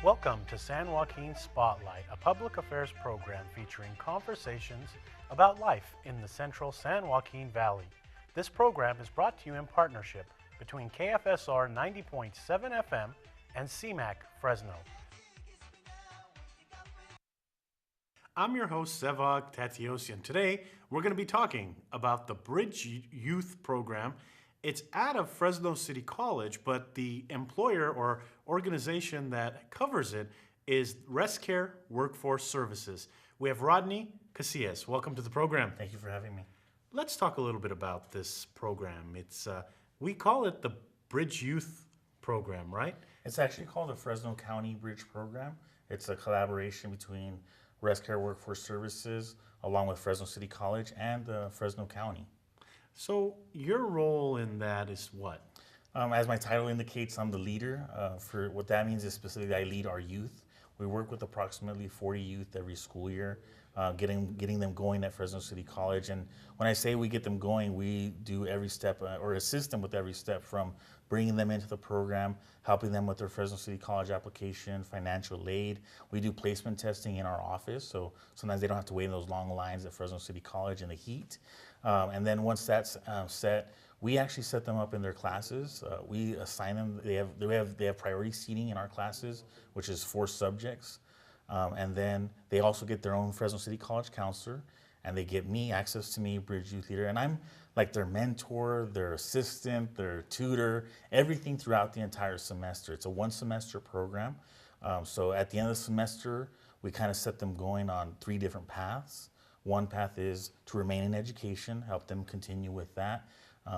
Welcome to San Joaquin Spotlight, a public affairs program featuring conversations about life in the central San Joaquin Valley. This program is brought to you in partnership between KFSR 90.7 FM and CMAC Fresno. I'm your host, Sevag Tatiosian. Today, we're going to be talking about the Bridge Youth Program. It's out of Fresno City College, but the employer or organization that covers it is Rescare Workforce Services. We have Rodney Casillas. Welcome to the program. Thank you for having me. Let's talk a little bit about this program. We call it the Bridge Youth Program, right? It's actually called the Fresno County Bridge Program. It's a collaboration between Rescare Workforce Services along with Fresno City College and Fresno County. So your role in that is what? As my title indicates, I'm the leader. For what that means is specifically I lead our youth. We work with approximately 40 youth every school year, getting them going at Fresno City College. And when I say we get them going, we do every step or assist them with every step from bringing them into the program, helping them with their Fresno City College application, financial aid. We do placement testing in our office, so sometimes they don't have to wait in those long lines at Fresno City College in the heat. And then once that's set, we actually set them up in their classes. We assign them. They have priority seating in our classes, which is 4 subjects, and then they also get their own Fresno City College counselor, and they get me access to me, Bridge Youth Leader, and I'm like their mentor, their assistant, their tutor, everything throughout the entire semester. It's a 1-semester program. So at the end of the semester, we kind of set them going on 3 different paths. One path is to remain in education, help them continue with that.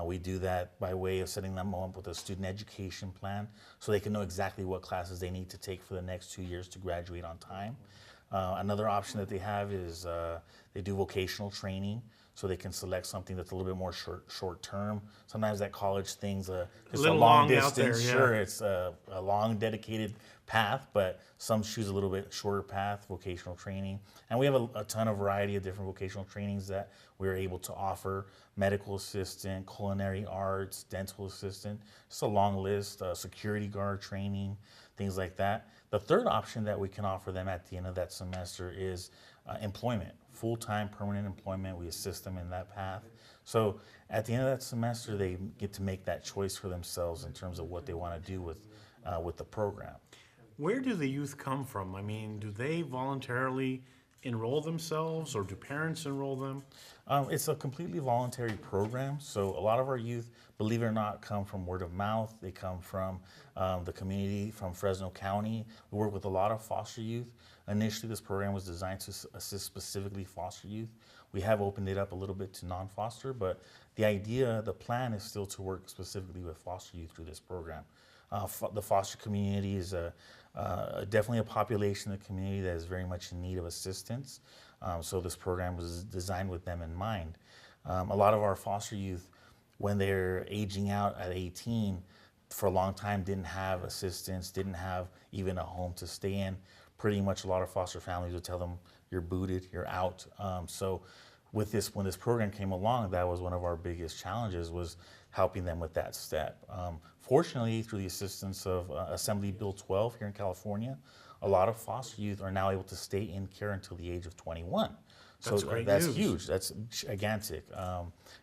We do that by way of setting them up with a student education plan so they can know exactly what classes they need to take for the next 2 years to graduate on time. Another option that they have is they do vocational training, so they can select something that's a little bit more short term. Sometimes that college thing's just a long distance. There, yeah. Sure, it's a long dedicated path, but some choose a little bit shorter path, vocational training. And we have a ton of variety of different vocational trainings that we're able to offer. Medical assistant, culinary arts, dental assistant, just a long list, security guard training, things like that. The third option that we can offer them at the end of that semester is employment, full-time permanent employment. We assist them in that path. So at the end of that semester, they get to make that choice for themselves in terms of what they want to do with the program. Where do the youth come from? I mean, do they voluntarily enroll themselves, or do parents enroll them? It's a completely voluntary program. So a lot of our youth, believe it or not, come from word of mouth. They come from the community, from Fresno County. We work with a lot of foster youth. Initially, this program was designed to assist specifically foster youth. We have opened it up a little bit to non-foster, but the plan is still to work specifically with foster youth through this program. The foster community is definitely a population in the community that is very much in need of assistance. So this program was designed with them in mind. A lot of our foster youth, when they're aging out at 18, for a long time didn't have assistance, didn't have even a home to stay in. Pretty much a lot of foster families would tell them, you're booted, you're out. So when this program came along, that was one of our biggest challenges, was helping them with that step. Fortunately, through the assistance of Assembly Bill 12 here in California, a lot of foster youth are now able to stay in care until the age of 21. That's great that's news. Huge. That's gigantic,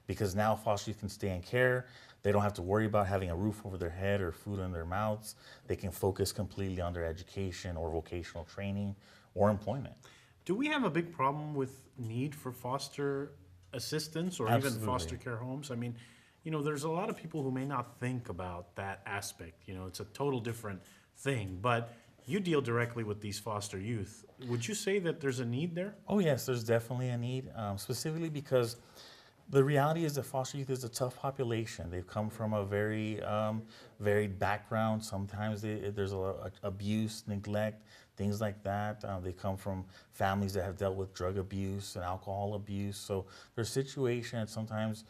because now foster youth can stay in care. They don't have to worry about having a roof over their head or food in their mouths. They can focus completely on their education or vocational training or employment. Do we have a big problem with need for foster assistance or Absolutely. even foster care homes? I mean, there's a lot of people who may not think about that aspect. It's a total different thing, but you deal directly with these foster youth. Would you say that there's a need there? Oh yes, there's definitely a need, specifically because the reality is that foster youth is a tough population. They've come from a very varied background. Sometimes there's abuse, neglect, things like that. They come from families that have dealt with drug abuse and alcohol abuse. So their situation, sometimes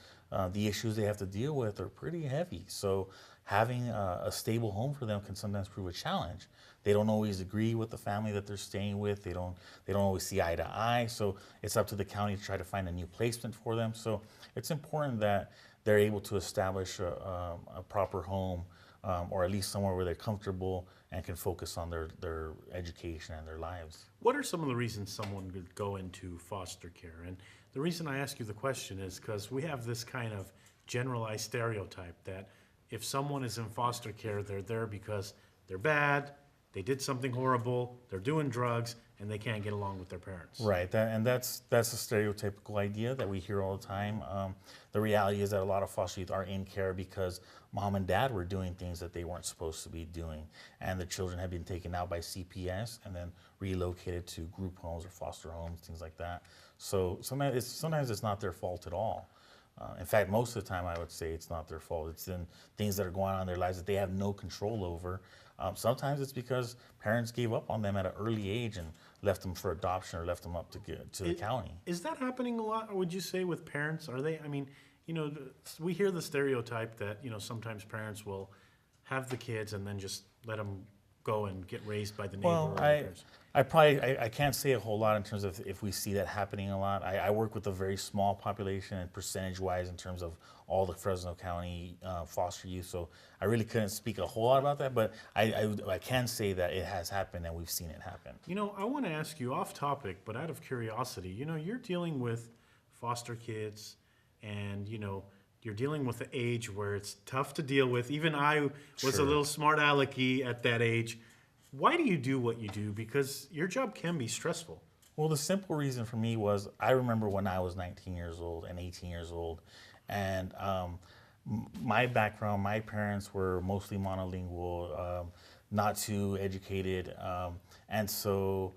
the issues they have to deal with are pretty heavy. So having a stable home for them can sometimes prove a challenge. They don't always agree with the family that they're staying with. They don't always see eye to eye. So it's up to the county to try to find a new placement for them. So it's important that they're able to establish a proper home or at least somewhere where they're comfortable and can focus on their education and their lives. What are some of the reasons someone would go into foster care? And the reason I ask you the question is because we have this kind of generalized stereotype that if someone is in foster care, they're there because they're bad, they did something horrible, they're doing drugs, and they can't get along with their parents. Right, that's a stereotypical idea that we hear all the time. The reality is that a lot of foster youth are in care because mom and dad were doing things that they weren't supposed to be doing, and the children have been taken out by CPS and then relocated to group homes or foster homes, things like that. So sometimes it's not their fault at all. In fact, most of the time, I would say it's not their fault. It's in things that are going on in their lives that they have no control over. Sometimes it's because parents gave up on them at an early age and left them for adoption or left them up to the county. Is that happening a lot, or would you say with parents? Are they, I mean, we hear the stereotype that, sometimes parents will have the kids and then just let them go and get raised by the neighbor. Well, I can't say a whole lot in terms of if we see that happening a lot. I work with a very small population and percentage-wise in terms of all the Fresno County foster youth, so I really couldn't speak a whole lot about that, but I can say that it has happened and we've seen it happen. I want to ask you off topic, but out of curiosity, you're dealing with foster kids and, you're dealing with the age where it's tough to deal with. Even I was a little smart alecky at that age. Why do you do what you do? Because your job can be stressful. Well, the simple reason for me was I remember when I was 19 years old and 18 years old, and my background, my parents were mostly monolingual, not too educated, and so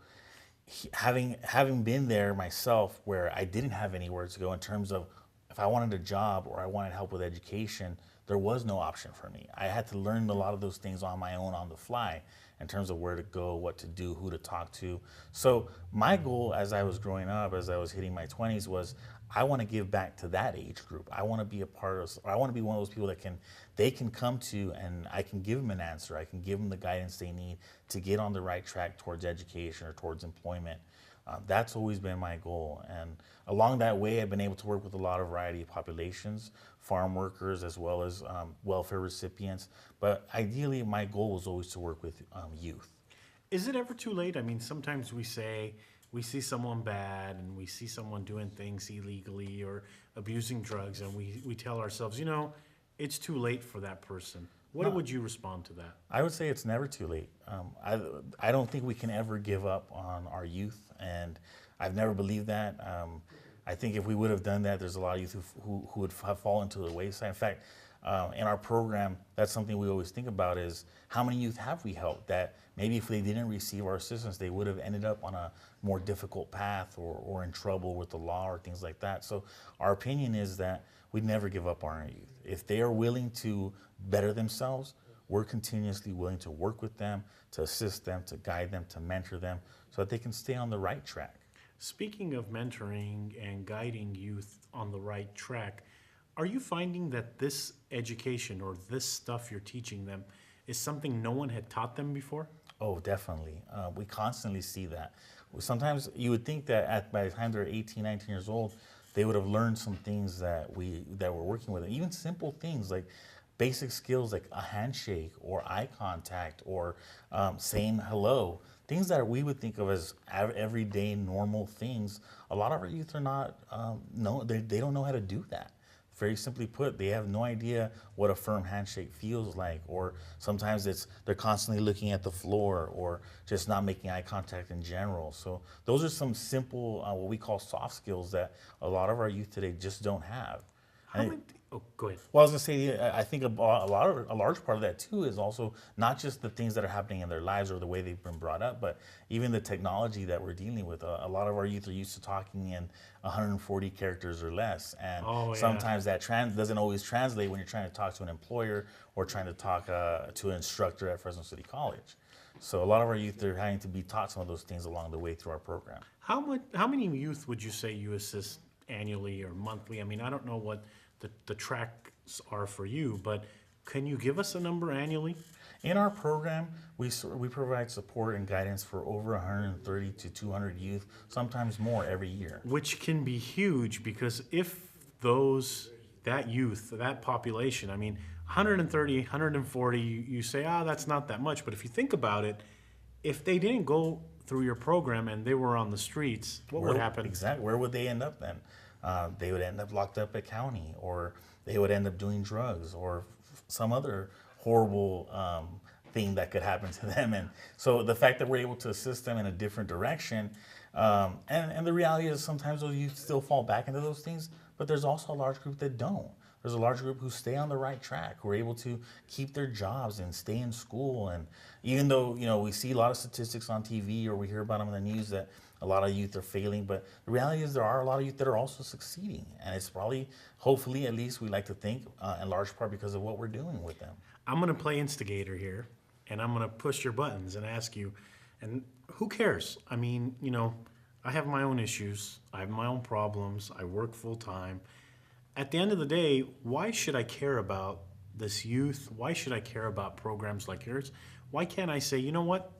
having been there myself where I didn't have anywhere to go in terms of if I wanted a job or I wanted help with education, there was no option for me. I had to learn a lot of those things on my own on the fly in terms of where to go, what to do, who to talk to. So my goal as I was growing up, as I was hitting my 20s, was I want to give back to that age group. I want to be a part of, I want to be one of those people that they can come to and I can give them an answer. I can give them the guidance they need to get on the right track towards education or towards employment. That's always been my goal. And along that way, I've been able to work with a lot of variety of populations, farm workers, as well as welfare recipients. But ideally, my goal was always to work with youth. Is it ever too late? I mean, sometimes we see someone bad and we see someone doing things illegally or abusing drugs, and we tell ourselves, it's too late for that person. What would you respond to that? I would say it's never too late. I don't think we can ever give up on our youth, and I've never believed that. I think if we would have done that, there's a lot of youth who would have fallen to the wayside. In fact, in our program, that's something we always think about is how many youth have we helped that maybe if they didn't receive our assistance, they would have ended up on a more difficult path or in trouble with the law or things like that. So our opinion is that we'd never give up on our youth. If they are willing to better themselves, we're continuously willing to work with them, to assist them, to guide them, to mentor them so that they can stay on the right track. Speaking of mentoring and guiding youth on the right track, are you finding that this education or this stuff you're teaching them is something no one had taught them before? Oh, definitely. We constantly see that. Sometimes you would think that by the time they're 18, 19 years old, they would have learned some things that we're working with. Even simple things like basic skills like a handshake or eye contact or saying hello. Things that we would think of as everyday normal things. A lot of our youth are not, they don't know how to do that. Very simply put, they have no idea what a firm handshake feels like, or sometimes they're constantly looking at the floor or just not making eye contact in general. So those are some simple, what we call soft skills that a lot of our youth today just don't have. Go ahead. Well, I was gonna say, I think a large part of that too is also not just the things that are happening in their lives or the way they've been brought up, but even the technology that we're dealing with. A lot of our youth are used to talking in 140 characters or less, and sometimes that doesn't always translate when you're trying to talk to an employer or trying to talk to an instructor at Fresno City College. So a lot of our youth are having to be taught some of those things along the way through our program. How many youth would you say you assist annually or monthly? I mean, I don't know what the tracks are for you, but can you give us a number annually? In our program, we provide support and guidance for over 130 to 200 youth, sometimes more every year. Which can be huge because if those that youth, that population. I mean, 130, 140, you say, that's not that much. But if you think about it, if they didn't go through your program and they were on the streets, what would happen? Exactly. Where would they end up then? They would end up locked up at county, or they would end up doing drugs, or some other horrible thing that could happen to them. And so the fact that we're able to assist them in a different direction, and the reality is sometimes those youth still fall back into those things, but there's also a large group that don't. There's a large group who stay on the right track, who are able to keep their jobs and stay in school. And even though, we see a lot of statistics on TV or we hear about them in the news that a lot of youth are failing, but the reality is there are a lot of youth that are also succeeding. And it's probably, hopefully, at least we like to think, in large part because of what we're doing with them. I'm going to play instigator here, and I'm going to push your buttons and ask you, and who cares? I mean, I have my own issues. I have my own problems. I work full time. At the end of the day, why should I care about this youth? Why should I care about programs like yours? Why can't I say, you know what?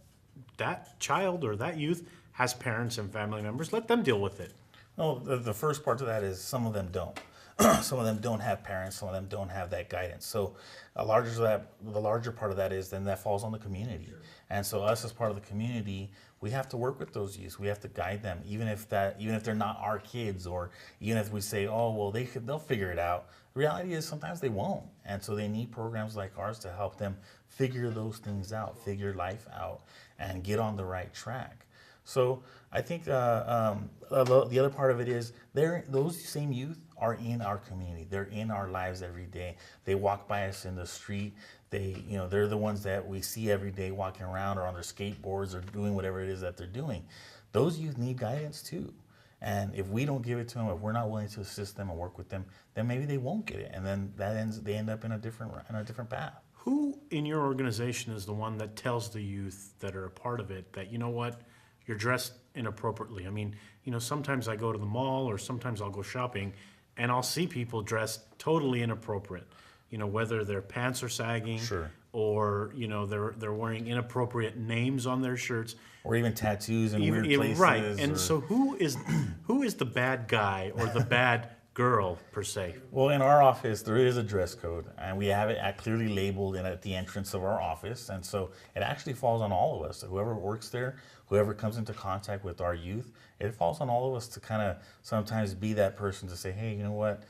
That child or that youth has parents and family members. Let them deal with it. No, the first part to that is some of them don't. Some of them don't have parents. Some of them don't have that guidance. So the larger part of that is then that falls on the community. Sure. And so us as part of the community, we have to work with those youth. We have to guide them, even if they're not our kids, or even if we say, oh well, they'll figure it out. The reality is sometimes they won't, and so they need programs like ours to help them figure those things out, figure life out, and get on the right track. So I think the other part of it is those same youth are in our community. They're in our lives every day. They walk by us in the street. They're the ones that we see every day walking around or on their skateboards or doing whatever it is that they're doing. Those youth need guidance too. And if we don't give it to them, if we're not willing to assist them and work with them, then maybe they won't get it. And then they end up in a different path. Who in your organization is the one that tells the youth that are a part of it that, you know what, you're dressed inappropriately? I mean, sometimes I go to the mall or sometimes I'll go shopping and I'll see people dressed totally inappropriate. Whether their pants are sagging, sure, or they're wearing inappropriate names on their shirts, or even tattoos in weird places. Right. And so who is the bad guy or the bad girl per se? Well, in our office there is a dress code, and we have it clearly labeled at the entrance of our office, and so it actually falls on all of us. So whoever works there, whoever comes into contact with our youth, it falls on all of us to kind of sometimes be that person to say, hey, you know what?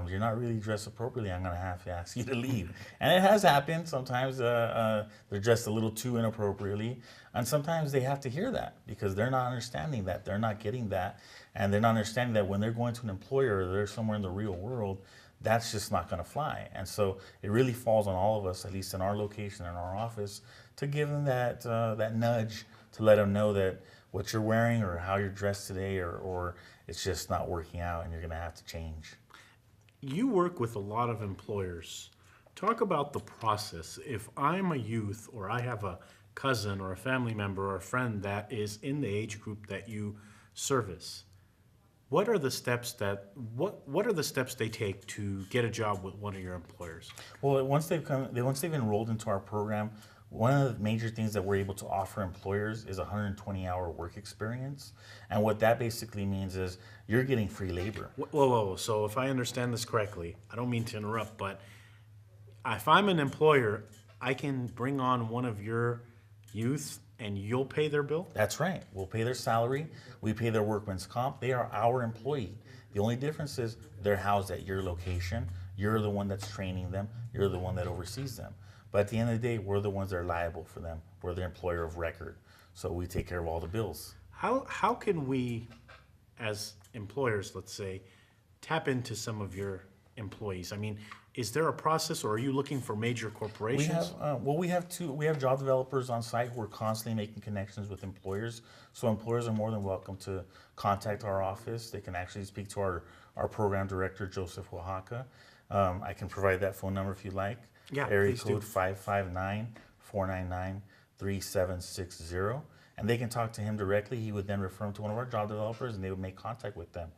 You're not really dressed appropriately. I'm going to have to ask you to leave. And it has happened. Sometimes they're dressed a little too inappropriately. And sometimes they have to hear that because they're not understanding that. They're not getting that. And they're not understanding that when they're going to an employer or they're somewhere in the real world, that's just not going to fly. And so it really falls on all of us, at least in our location, in our office, to give them that nudge to let them know that what you're wearing or how you're dressed today or it's just not working out and you're going to have to change. You work with a lot of employers. Talk about the process. If I'm a youth or I have a cousin or a family member or a friend that is in the age group that you service, what are the steps they take to get a job with one of your employers? Well, once they've enrolled into our program, one of the major things that we're able to offer employers is a 120-hour work experience. And what that basically means is you're getting free labor. Whoa. So if I understand this correctly, I don't mean to interrupt, but if I'm an employer, I can bring on one of your youth and you'll pay their bill? That's right. We'll pay their salary. We pay their workman's comp. They are our employee. The only difference is they're housed at your location. You're the one that's training them. You're the one that oversees them. But at the end of the day, we're the ones that are liable for them. We're the employer of record. So we take care of all the bills. How can we, as employers, let's say, tap into some of your employees? I mean, is there a process, or are you looking for major corporations? We have job developers on site who are constantly making connections with employers. So employers are more than welcome to contact our office. They can actually speak to our program director, Joseph Oaxaca. I can provide that phone number if you like. Yeah, area code 559-499-3760. And they can talk to him directly. He would then refer them to one of our job developers and they would make contact with them.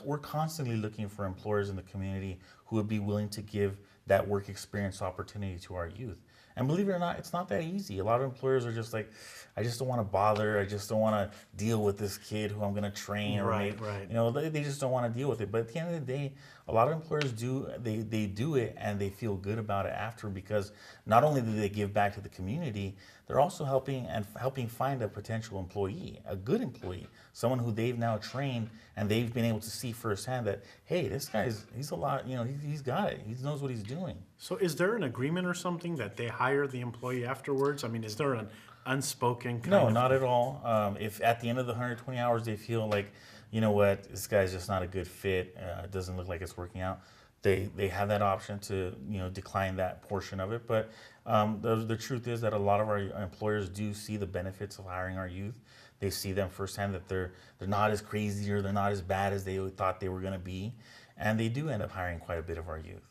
We're constantly looking for employers in the community who would be willing to give that work experience opportunity to our youth. And believe it or not, it's not that easy. A lot of employers are just like, I just don't want to bother. I just don't want to deal with this kid who I'm going to train, or Right, maybe, right. they just don't want to deal with it. But at the end of the day, a lot of employers they do it and they feel good about it after, because not only do they give back to the community, they're also helping find a potential employee, a good employee, someone who they've now trained and they've been able to see firsthand that, hey, this he's a lot, he's got it. He knows what he's doing. So is there an agreement or something that they hire the employee afterwards? I mean, is there an unspoken kind No, of? not at all. If at the end of the 120 hours they feel like, you know what, this guy's just not a good fit, it doesn't look like it's working out, they have that option to decline that portion of it. But the truth is that a lot of our employers do see the benefits of hiring our youth. They see them firsthand, that they're not as crazy or they're not as bad as they thought they were going to be, and they do end up hiring quite a bit of our youth.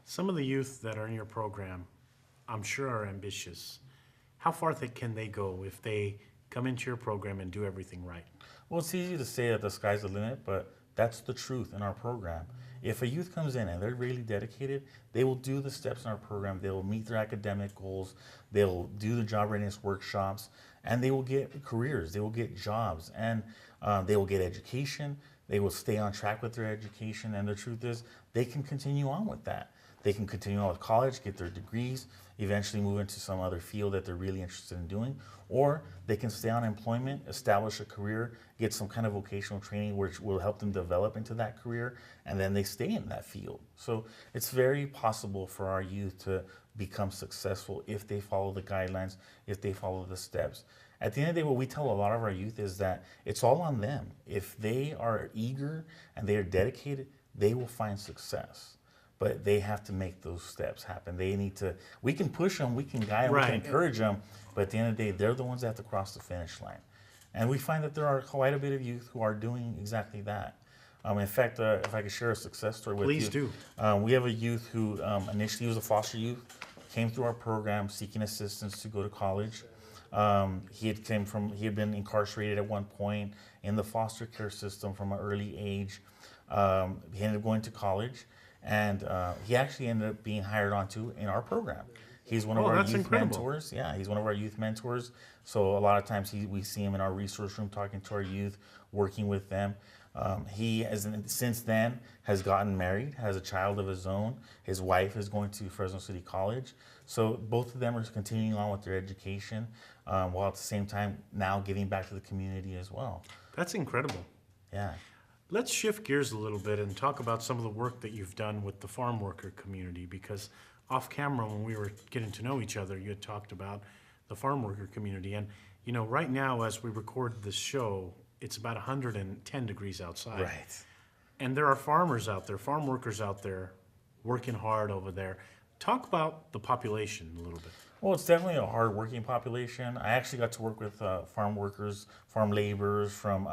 Some of the youth that are in your program, I'm sure, are ambitious. How far can they go if they come into your program and do everything right? Well, it's easy to say that the sky's the limit, but that's the truth in our program. If a youth comes in and they're really dedicated, they will do the steps in our program. They will meet their academic goals. They'll do the job readiness workshops, and they will get careers. They will get jobs, and they will get education. They will stay on track with their education, and the truth is, they can continue on with that. They can continue on with college, get their degrees, eventually move into some other field that they're really interested in doing, or they can stay on employment, establish a career, get some kind of vocational training which will help them develop into that career, and then they stay in that field. So it's very possible for our youth to become successful if they follow the guidelines, if they follow the steps. At the end of the day, what we tell a lot of our youth is that it's all on them. If they are eager and they are dedicated, they will find success. But they have to make those steps happen. They need to, we can push them, we can guide them, we can encourage them, but at the end of the day, they're the ones that have to cross the finish line. And we find that there are quite a bit of youth who are doing exactly that. In fact, if I could share a success story with you. Please do. We have a youth who initially was a foster youth, came through our program seeking assistance to go to college. He had been incarcerated at one point in the foster care system from an early age. He ended up going to college, and he actually ended up being hired onto in our program. He's one of our youth mentors. Yeah, he's one of our youth mentors. So a lot of times we see him in our resource room talking to our youth, working with them. He has since then has gotten married, has a child of his own. His wife is going to Fresno City College. So both of them are continuing on with their education, while at the same time now giving back to the community as well. That's incredible. Yeah. Let's shift gears a little bit and talk about some of the work that you've done with the farm worker community, because off camera, when we were getting to know each other, you had talked about the farm worker community. And, right now, as we record this show, it's about 110 degrees outside. Right. And there are farmers out there, farm workers out there, working hard over there. Talk about the population a little bit. Well, it's definitely a hard-working population. I actually got to work with farm workers, farm laborers from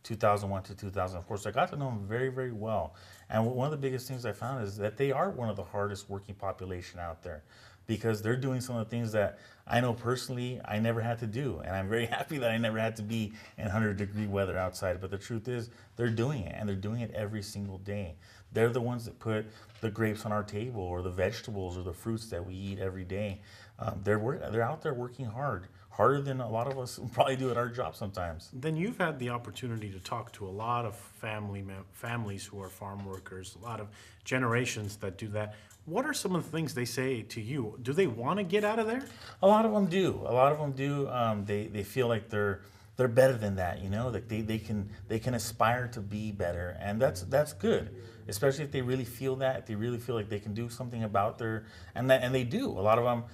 2001 to 2004. So I got to know them very, very well. And one of the biggest things I found is that they are one of the hardest working population out there, because they're doing some of the things that I know personally I never had to do. And I'm very happy that I never had to be in 100-degree weather outside. But the truth is, they're doing it, and they're doing it every single day. They're the ones that put the grapes on our table, or the vegetables or the fruits that we eat every day. They're out there working hard, harder than a lot of us probably do at our job sometimes. Then you've had the opportunity to talk to a lot of families who are farm workers, a lot of generations that do that. What are some of the things they say to you? Do they want to get out of there? A lot of them do. A lot of them do. They feel like they're better than that. Like they can aspire to be better, and that's good. Especially if they really feel that, if they really feel like they can do something about and they do. A lot of them.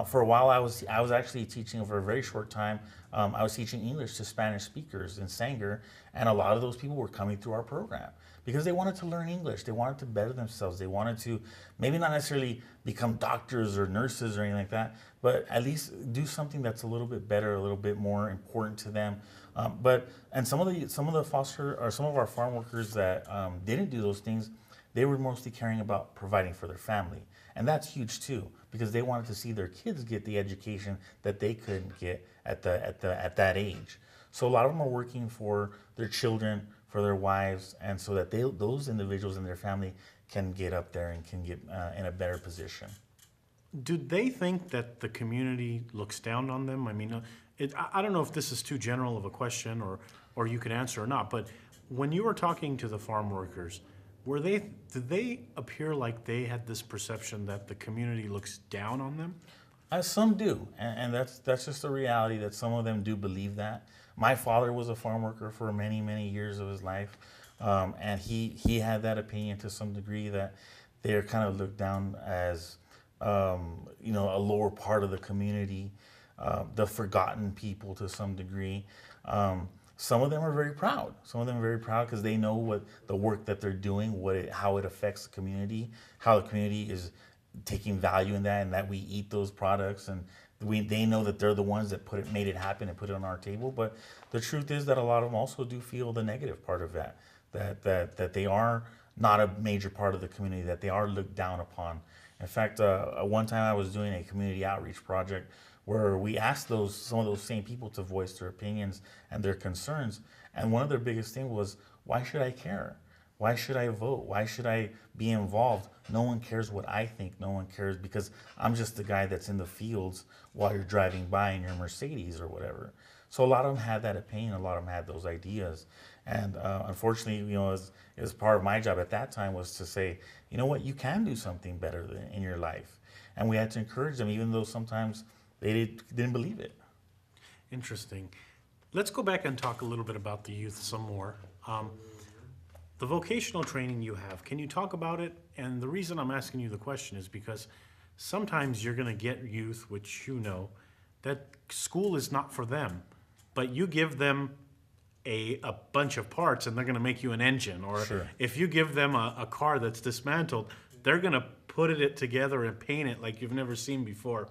For a while, I was actually teaching for a very short time. I was teaching English to Spanish speakers in Sanger, and a lot of those people were coming through our program because they wanted to learn English. They wanted to better themselves. They wanted to maybe not necessarily become doctors or nurses or anything like that, but at least do something that's a little bit better, a little bit more important to them. And some of our farm workers that didn't do those things, they were mostly caring about providing for their family. And that's huge too, because they wanted to see their kids get the education that they couldn't get at that age. So a lot of them are working for their children, for their wives, and so that those individuals and their family can get up there and can get in a better position. Do they think that the community looks down on them? I mean, I don't know if this is too general of a question or you can answer or not, but when you were talking to the farm workers, did they appear like they had this perception that the community looks down on them? Some do, and that's just a reality that some of them do believe that. My father was a farm worker for many years of his life, and he had that opinion to some degree that they're kind of looked down as a lower part of the community, the forgotten people to some degree. Some of them are very proud. Some of them are very proud because they know what the work that they're doing, how it affects the community, how the community is taking value in that, and that we eat those products, and they know that they're the ones that made it happen and put it on our table. But the truth is that a lot of them also do feel the negative part of that they are not a major part of the community, that they are looked down upon. In fact, one time I was doing a community outreach project where we asked some of those same people to voice their opinions and their concerns. And one of their biggest things was, why should I care? Why should I vote? Why should I be involved? No one cares what I think. No one cares because I'm just the guy that's in the fields while you're driving by in your Mercedes or whatever. So a lot of them had that opinion. A lot of them had those ideas. And unfortunately, as part of my job at that time was to say, you know what, you can do something better in your life. And we had to encourage them, even though sometimes they didn't believe it. Interesting. Let's go back and talk a little bit about the youth some more. The vocational training you have, can you talk about it? And the reason I'm asking you the question is because sometimes you're going to get youth, which that school is not for them, but you give them a bunch of parts and they're going to make you an engine. Or Sure. If you give them a car that's dismantled, they're going to put it together and paint it like you've never seen before.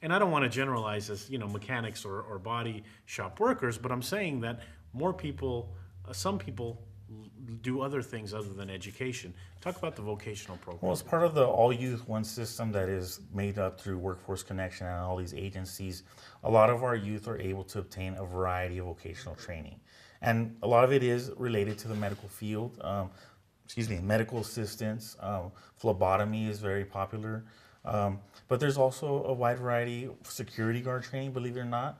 And I don't want to generalize as, mechanics or body shop workers, but I'm saying that some people do other things other than education. Talk about the vocational program. Well, it's part of the All Youth One system that is made up through Workforce Connection and all these agencies. A lot of our youth are able to obtain a variety of vocational training. And a lot of it is related to the medical field. Medical assistance, phlebotomy is very popular. But there's also a wide variety of security guard training, believe it or not.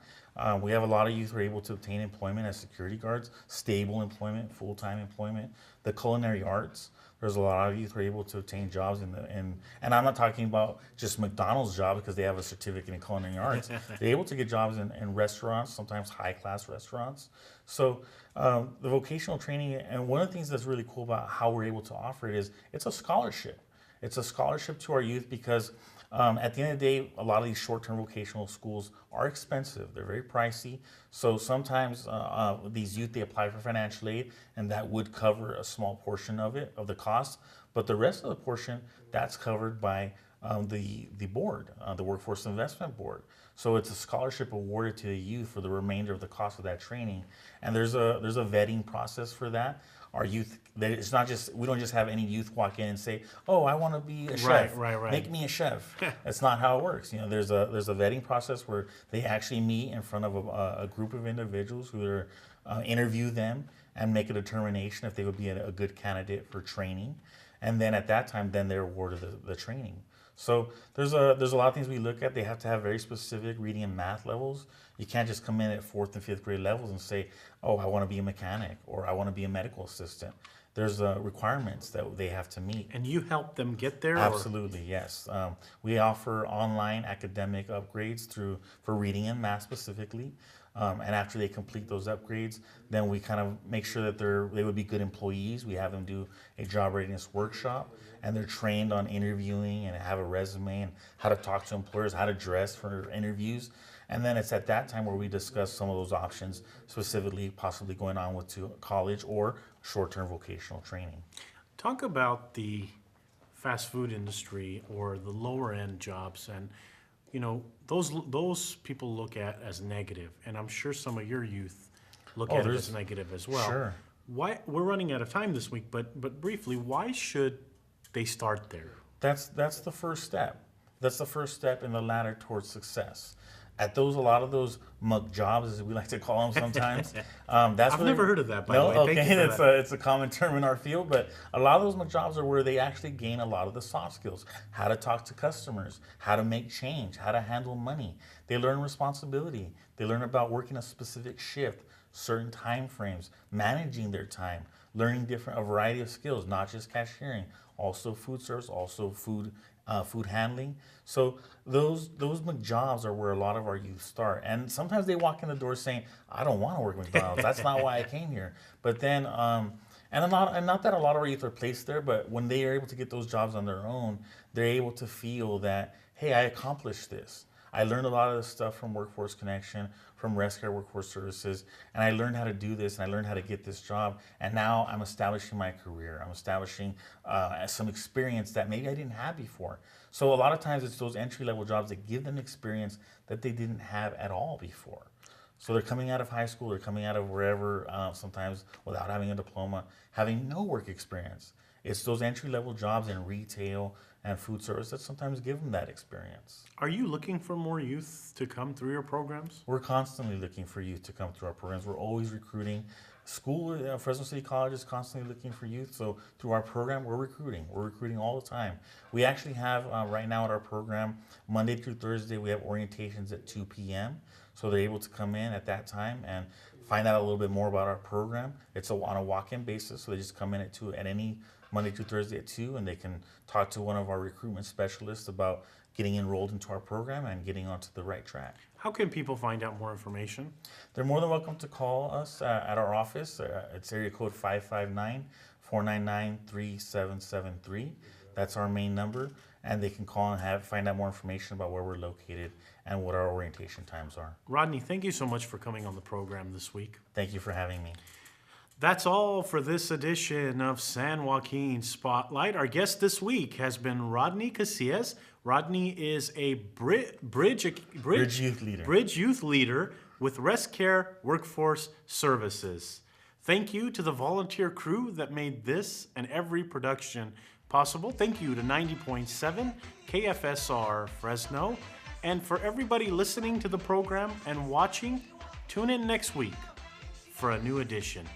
We have a lot of youth who are able to obtain employment as security guards, stable employment, full-time employment. The culinary arts, there's a lot of youth who are able to obtain jobs and I'm not talking about just McDonald's jobs because they have a certificate in culinary arts. They're able to get jobs in restaurants, sometimes high-class restaurants. So the vocational training, and one of the things that's really cool about how we're able to offer it is it's a scholarship. It's a scholarship to our youth because at the end of the day, a lot of these short-term vocational schools are expensive. They're very pricey. So sometimes these youth, they apply for financial aid, and that would cover a small portion of the cost. But the rest of the portion, that's covered by the board, the Workforce Investment Board. So it's a scholarship awarded to the youth for the remainder of the cost of that training. And there's a vetting process for that. Our youth, it's not just, we don't just have any youth walk in and say, oh, I want to be a chef. Right. Make me a chef. That's not how it works. There's a vetting process where they actually meet in front of a group of individuals who are interview them and make a determination if they would be a good candidate for training. And then at that time, then they're awarded the training. So there's a lot of things we look at. They have to have very specific reading and math levels. You can't just come in at 4th and 5th grade levels and say, oh, I want to be a mechanic or I want to be a medical assistant. There's requirements that they have to meet. And you help them get there? Absolutely, yes. We offer online academic upgrades for reading and math specifically. And after they complete those upgrades, then we kind of make sure that they would be good employees. We have them do a job readiness workshop, and they're trained on interviewing and have a resume and how to talk to employers, how to dress for interviews. And then it's at that time where we discuss some of those options, specifically possibly going on to college or short-term vocational training. Talk about the fast food industry or the lower end jobs, and those people look at as negative, and I'm sure some of your youth look at it as negative as well. Sure. Why, we're running out of time this week, but briefly, why should they start there? That's the first step. That's the first step in the ladder towards success. at those a lot of those muck jobs, as we like to call them sometimes. I've never heard of that, by the way. Okay, Thank you for that. it's a common term in our field, but a lot of those muck jobs are where they actually gain a lot of the soft skills: how to talk to customers, how to make change, how to handle money. They learn responsibility. They learn about working a specific shift, certain time frames, managing their time, learning a variety of skills, not just cashiering, also food service, also food handling. So those jobs are where a lot of our youth start. And sometimes they walk in the door saying, "I don't want to work at McDonald's. That's not why I came here." But then, and not that a lot of our youth are placed there, but when they are able to get those jobs on their own, they're able to feel that, hey, I accomplished this. I learned a lot of this stuff from Workforce Connection, from Rescare Workforce Services, and I learned how to do this, and I learned how to get this job, and now I'm establishing my career. I'm establishing some experience that maybe I didn't have before. So a lot of times it's those entry-level jobs that give them experience that they didn't have at all before. So they're coming out of high school, they're coming out of wherever, sometimes without having a diploma, having no work experience. It's those entry-level jobs in retail and food service that sometimes give them that experience. Are you looking for more youth to come through your programs? We're constantly looking for youth to come through our programs. We're always recruiting. Fresno City College is constantly looking for youth. So through our program, we're recruiting. We're recruiting all the time. We actually have, right now at our program, Monday through Thursday, we have orientations at 2 p.m. So they're able to come in at that time and find out a little bit more about our program. It's on a walk-in basis, so they just come in at any Monday through Thursday at 2, and they can talk to one of our recruitment specialists about getting enrolled into our program and getting onto the right track. How can people find out more information? They're more than welcome to call us at our office. It's area code 559-499-3773. That's our main number, and they can call and find out more information about where we're located and what our orientation times are. Rodney, thank you so much for coming on the program this week. Thank you for having me. That's all for this edition of San Joaquin Spotlight. Our guest this week has been Rodney Casillas. Rodney is a Bridge Youth Leader with Rescare Workforce Services. Thank you to the volunteer crew that made this and every production possible. Thank you to 90.7 KFSR Fresno. And for everybody listening to the program and watching, tune in next week for a new edition.